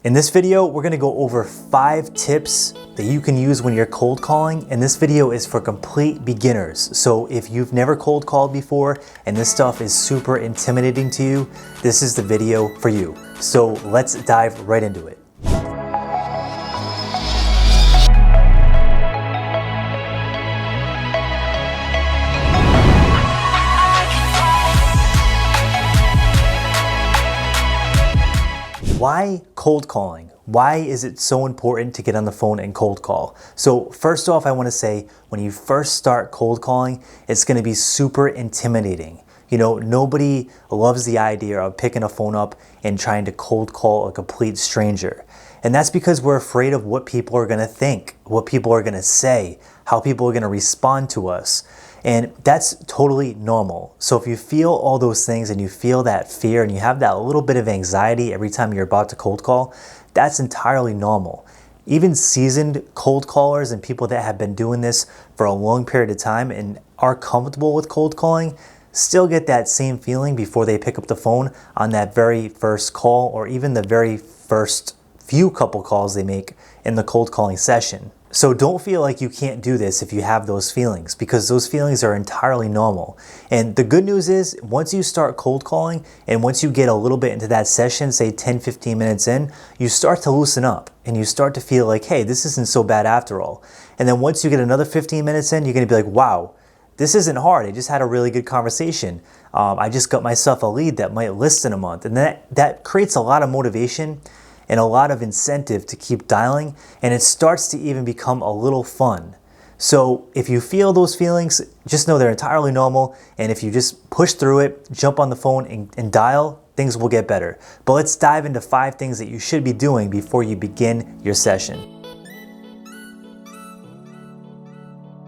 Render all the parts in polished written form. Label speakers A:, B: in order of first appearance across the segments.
A: In this video, we're gonna go over 5 tips that you can use when you're cold calling, and this video is for complete beginners. So if you've never cold called before and this stuff is super intimidating to you, this is the video for you. So let's dive right into it. Why cold calling? Why is it so important to get on the phone and cold call? So first off, I want to say when you first start cold calling, it's going to be super intimidating. You know, nobody loves the idea of picking a phone up and trying to cold call a complete stranger. And that's because we're afraid of what people are going to think, what people are going to say, how people are going to respond to us. And that's totally normal. So if you feel all those things and you feel that fear and you have that little bit of anxiety every time you're about to cold call, that's entirely normal. Even seasoned cold callers and people that have been doing this for a long period of time and are comfortable with cold calling still get that same feeling before they pick up the phone on that very first call or even the very first few couple calls they make in the cold calling session. So don't feel like you can't do this if you have those feelings, because those feelings are entirely normal. And the good news is once you start cold calling and once you get a little bit into that session, say 10-15 minutes in, you start to loosen up and you start to feel like, hey, this isn't so bad after all. And then once you get another 15 minutes in, you're gonna be like, wow, this isn't hard. I just had a really good conversation. I just got myself a lead that might list in a month. And that creates a lot of motivation and a lot of incentive to keep dialing, and it starts to even become a little fun. So if you feel those feelings, just know they're entirely normal, and if you just push through it, jump on the phone and dial, things will get better. But let's dive into 5 things that you should be doing before you begin your session.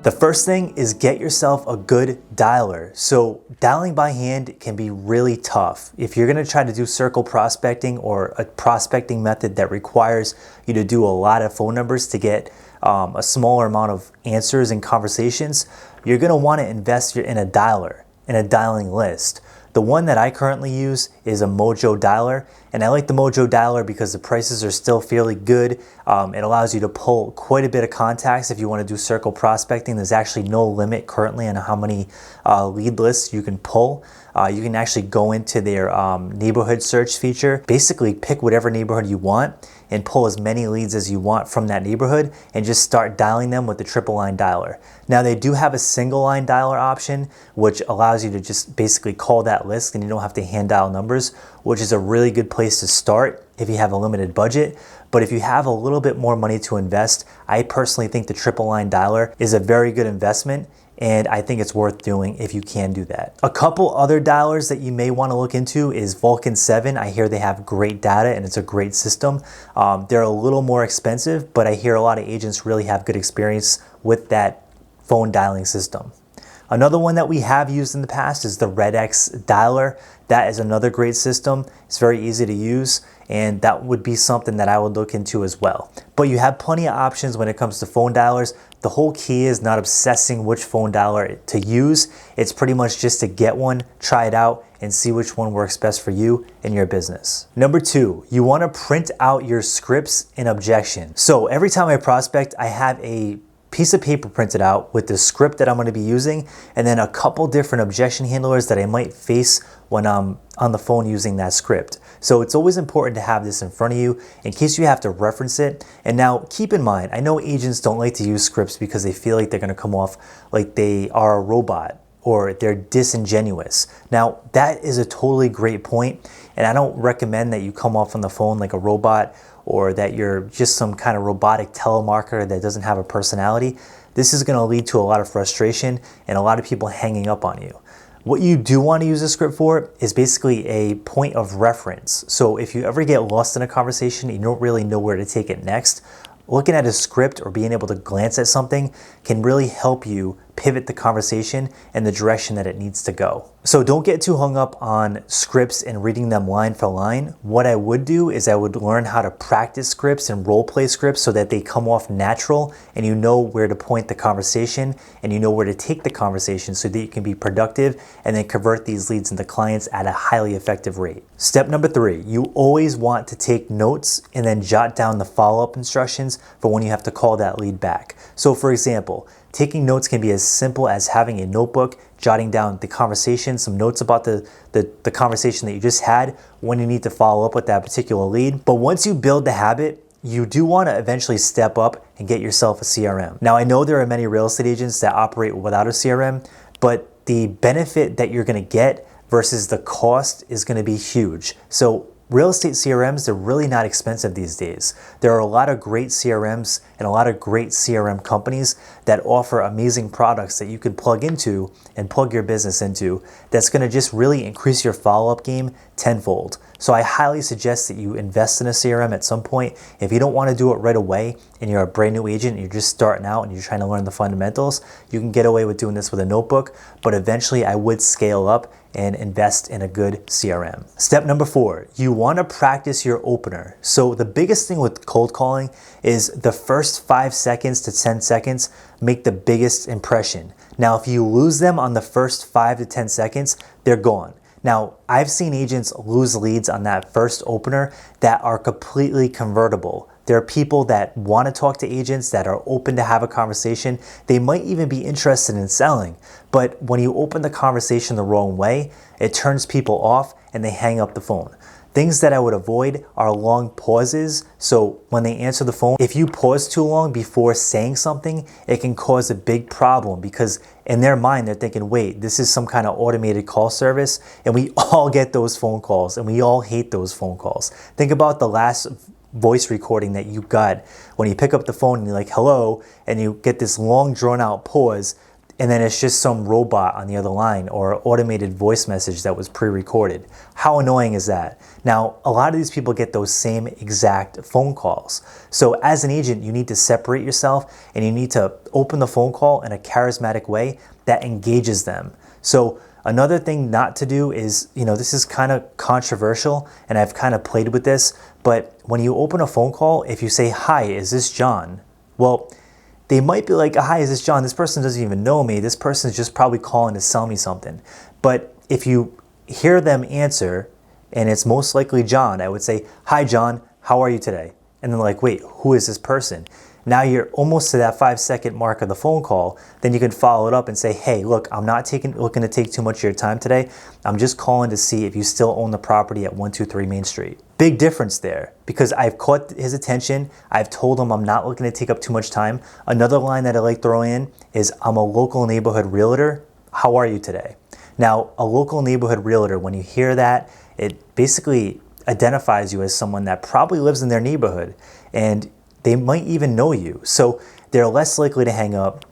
A: The first thing is get yourself a good dialer. So dialing by hand can be really tough. If you're gonna try to do circle prospecting or a prospecting method that requires you to do a lot of phone numbers to get a smaller amount of answers and conversations, you're gonna wanna invest in a dialer, in a dialing list. The one that I currently use is a Mojo dialer, and I like the Mojo dialer because the prices are still fairly good. It allows you to pull quite a bit of contacts if you want to do circle prospecting. There's actually no limit currently on how many lead lists you can pull. You can actually go into their neighborhood search feature, basically pick whatever neighborhood you want and pull as many leads as you want from that neighborhood and just start dialing them with the triple line dialer. Now they do have a single line dialer option, which allows you to just basically call that list and you don't have to hand dial numbers, which is a really good place to start if you have a limited budget. But if you have a little bit more money to invest, I personally think the triple line dialer is a very good investment, and I think it's worth doing if you can do that. A couple other dialers that you may want to look into is Vulcan 7. I hear they have great data and it's a great system. They're a little more expensive, but I hear a lot of agents really have good experience with that phone dialing system. Another one that we have used in the past is the Red X dialer. That is another great system. It's very easy to use, and that would be something that I would look into as well. But you have plenty of options when it comes to phone dialers. The whole key is not obsessing which phone dialer to use. It's pretty much just to get one, try it out, and see which one works best for you and your business. Number 2, you want to print out your scripts and objections. So every time I prospect, I have a piece of paper printed out with the script that I'm going to be using, and then a couple different objection handlers that I might face when I'm on the phone using that script. So it's always important to have this in front of you in case you have to reference it. And now keep in mind, I know agents don't like to use scripts because they feel like they're going to come off like they are a robot or they're disingenuous. Now that is a totally great point, and I don't recommend that you come off on the phone like a robot or that you're just some kind of robotic telemarketer that doesn't have a personality. This is going to lead to a lot of frustration and a lot of people hanging up on you. What you do want to use a script for is basically a point of reference. So if you ever get lost in a conversation and you don't really know where to take it next, looking at a script or being able to glance at something can really help you pivot the conversation in the direction that it needs to go. So don't get too hung up on scripts and reading them line for line. What I would do is I would learn how to practice scripts and role play scripts so that they come off natural and you know where to point the conversation and you know where to take the conversation so that you can be productive and then convert these leads into clients at a highly effective rate. Step number 3, you always want to take notes and then jot down the follow-up instructions for when you have to call that lead back. So for example, taking notes can be as simple as having a notebook, jotting down the conversation, some notes about the conversation that you just had when you need to follow up with that particular lead. But once you build the habit, you do want to eventually step up and get yourself a CRM. Now, I know there are many real estate agents that operate without a CRM, but the benefit that you're going to get versus the cost is going to be huge. So real estate CRMs, they're really not expensive these days. There are a lot of great CRMs and a lot of great CRM companies that offer amazing products that you can plug into and plug your business into that's going to just really increase your follow-up game tenfold. So I highly suggest that you invest in a CRM at some point. If you don't want to do it right away and you're a brand new agent and you're just starting out and you're trying to learn the fundamentals, you can get away with doing this with a notebook, but eventually I would scale up and invest in a good CRM. Step number 4, you want to practice your opener. So the biggest thing with cold calling is the first 5 seconds to 10 seconds make the biggest impression. Now, if you lose them on the first 5 to 10 seconds, they're gone. Now, I've seen agents lose leads on that first opener that are completely convertible. There are people that want to talk to agents that are open to have a conversation. They might even be interested in selling, but when you open the conversation the wrong way, it turns people off and they hang up the phone. Things that I would avoid are long pauses. So when they answer the phone, if you pause too long before saying something, it can cause a big problem because in their mind, they're thinking, wait, this is some kind of automated call service. And we all get those phone calls and we all hate those phone calls. Think about the last voice recording that you got when you pick up the phone and you're like, hello, and you get this long drawn out pause. And then it's just some robot on the other line or automated voice message that was pre-recorded. How annoying is that? Now, a lot of these people get those same exact phone calls. So as an agent, you need to separate yourself and you need to open the phone call in a charismatic way that engages them. So another thing not to do is, this is kind of controversial and I've kind of played with this, but when you open a phone call, if you say, hi, is this John? Well, they might be like, hi, is this John? This person doesn't even know me. This person is just probably calling to sell me something. But if you hear them answer, and it's most likely John, I would say, hi, John, how are you today? And then like, wait, who is this person? Now you're almost to that 5-second mark of the phone call. Then you can follow it up and say, hey, look, I'm not looking to take too much of your time today. I'm just calling to see if you still own the property at 123 Main Street. Big difference there because I've caught his attention. I've told him I'm not looking to take up too much time. Another line that I like throwing in is I'm a local neighborhood realtor. How are you today? Now, a local neighborhood realtor, when you hear that, it basically identifies you as someone that probably lives in their neighborhood and they might even know you. So they're less likely to hang up.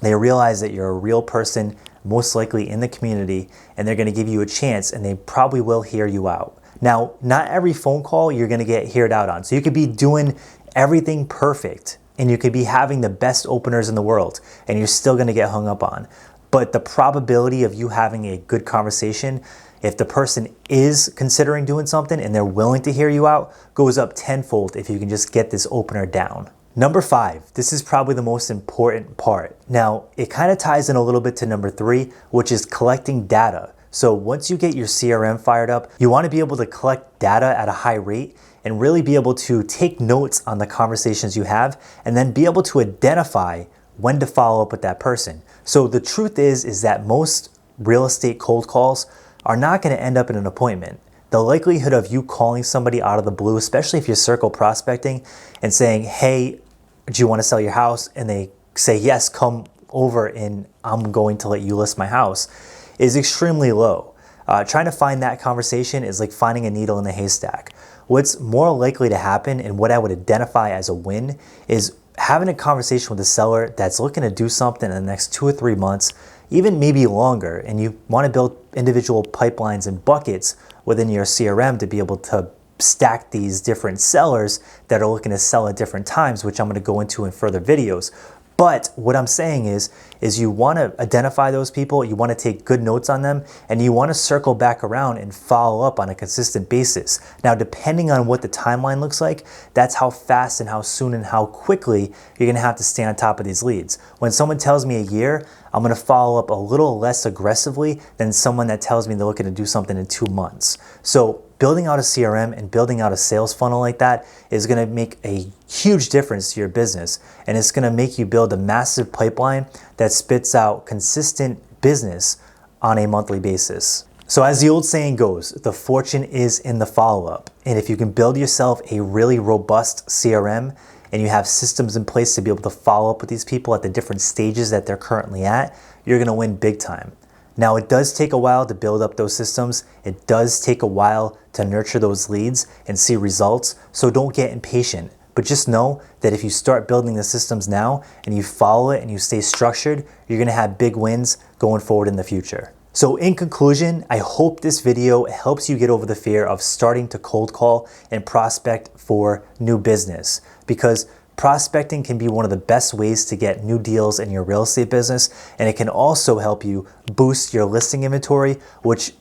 A: They realize that you're a real person, most likely in the community, and they're going to give you a chance and they probably will hear you out. Now, not every phone call you're going to get heard out on. So you could be doing everything perfect and you could be having the best openers in the world and you're still going to get hung up on. But the probability of you having a good conversation, if the person is considering doing something and they're willing to hear you out, goes up tenfold if you can just get this opener down. Number 5, this is probably the most important part. Now, it kind of ties in a little bit to number 3, which is collecting data. So once you get your CRM fired up, you want to be able to collect data at a high rate and really be able to take notes on the conversations you have and then be able to identify when to follow up with that person. So the truth is that most real estate cold calls are not going to end up in an appointment. The likelihood of you calling somebody out of the blue, especially if you're circle prospecting and saying, hey, do you want to sell your house? And they say, yes, come over and I'm going to let you list my house, is extremely low. Trying to find that conversation is like finding a needle in a haystack. What's more likely to happen and what I would identify as a win is having a conversation with a seller that's looking to do something in the next 2 or 3 months, even maybe longer, and you want to build individual pipelines and buckets within your CRM to be able to stack these different sellers that are looking to sell at different times, which I'm going to go into in further videos. But what I'm saying is you want to identify those people, you want to take good notes on them, and you want to circle back around and follow up on a consistent basis. Now, depending on what the timeline looks like, that's how fast and how soon and how quickly you're going to have to stay on top of these leads. When someone tells me a year, I'm going to follow up a little less aggressively than someone that tells me they're looking to do something in 2 months. So building out a CRM and building out a sales funnel like that is going to make a huge difference to your business, and it's going to make you build a massive pipeline that spits out consistent business on a monthly basis. So as the old saying goes, the fortune is in the follow-up. And if you can build yourself a really robust CRM and you have systems in place to be able to follow up with these people at the different stages that they're currently at, you're going to win big time. Now, it does take a while to build up those systems. It does take a while to nurture those leads and see results. So don't get impatient, but just know that if you start building the systems now and you follow it and you stay structured, you're going to have big wins going forward in the future. So in conclusion, I hope this video helps you get over the fear of starting to cold call and prospect for new business, because prospecting can be one of the best ways to get new deals in your real estate business, and it can also help you boost your listing inventory, which,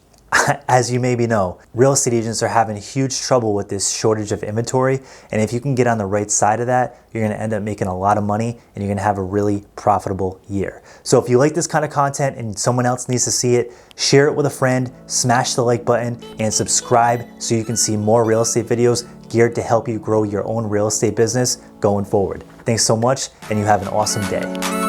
A: as you maybe know, real estate agents are having huge trouble with this shortage of inventory, and if you can get on the right side of that, you're going to end up making a lot of money and you're going to have a really profitable year. So if you like this kind of content and someone else needs to see it, share it with a friend, smash the like button, and subscribe so you can see more real estate videos geared to help you grow your own real estate business going forward. Thanks so much, and you have an awesome day.